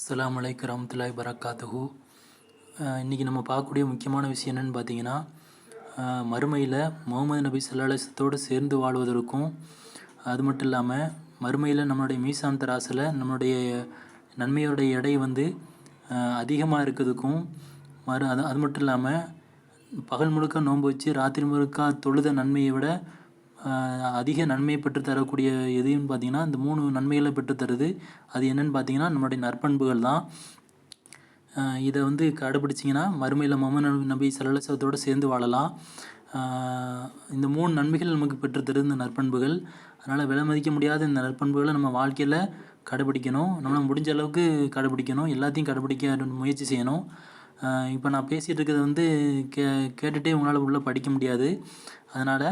அஸ்ஸலாமு அலைக்கும் வரஹ்மத்துல்லாஹி வபரகாத்துஹு. இன்றைக்கி நம்ம பார்க்கக்கூடிய முக்கியமான விஷயம் என்னென்னு பார்த்தீங்கன்னா, மறுமையில் முகமது நபி ஸல்லல்லாஹு அலைஹி வஸல்லத்தோடு சேர்ந்து வாழ்வதற்கும், அது மட்டும் இல்லாமல் மறுமையில் நம்மளுடைய மீசான் தராசில் நம்மளுடைய நன்மையோடைய எடை அதிகமாக இருக்கிறதுக்கும், அது மட்டும் இல்லாமல் பகல் முழுக்க நோன்பு வச்சு ராத்திரி முழுக்க தொழுத நன்மையை விட அதிக நன்மையை பெற்றுத்தரக்கூடிய எதுன்னு பார்த்தீங்கன்னா, இந்த 3 நன்மைகளை பெற்றுத்தருது. அது என்னென்னு பார்த்தீங்கன்னா, நம்மளுடைய நற்பண்புகள் தான். இதை கடைப்பிடிச்சிங்கன்னா மறுமையில் முகமது நபி ஸல்லல்லாஹு அலைஹி வஸல்லத்தோடு சேர்ந்து வாழலாம். இந்த 3 நன்மைகள் நமக்கு பெற்றுத்தருது இந்த நற்பண்புகள். அதனால் விலை மதிக்க முடியாத இந்த நற்பண்புகளை நம்ம வாழ்க்கையில் கடைப்பிடிக்கணும். நம்மளால் முடிஞ்ச அளவுக்கு கடைப்பிடிக்கணும். எல்லாத்தையும் கடைப்பிடிக்க முயற்சி செய்யணும். இப்போ நான் பேசிகிட்டு இருக்கிறத கேட்டுகிட்டே உங்களால் உள்ளே படிக்க முடியாது. அதனால்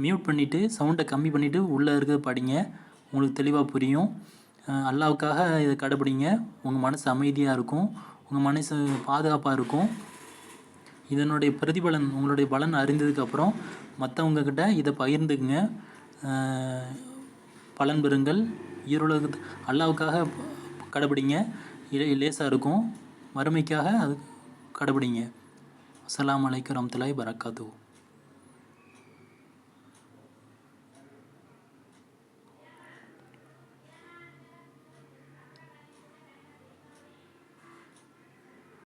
மியூட் பண்ணிவிட்டு சவுண்டை கம்மி பண்ணிவிட்டு உள்ளே இருக்கிறத படிங்க. உங்களுக்கு தெளிவாக புரியும். அல்லாஹ்வுக்காக இதை கடைப்பிடிங்க. உங்கள் மனசு அமைதியாக இருக்கும், உங்கள் மனசு பாதுகாப்பாக இருக்கும். இதனுடைய பிரதிபலன் உங்களுடைய பலன் அறிந்ததுக்கப்புறம் மற்றவங்கக்கிட்ட இதை பகிர்ந்துக்குங்க. பலன் பெறுங்கள். ஈருலகத்து அல்லாஹ்வுக்காக கடைப்பிடிங்க. லேசாக இருக்கும். மறுமைக்காக அது கடைப்பிடிங்க. அஸ்ஸலாமு அலைக்கும் வரஹ்மத்துல்லாஹி வபரகாத்துஹு.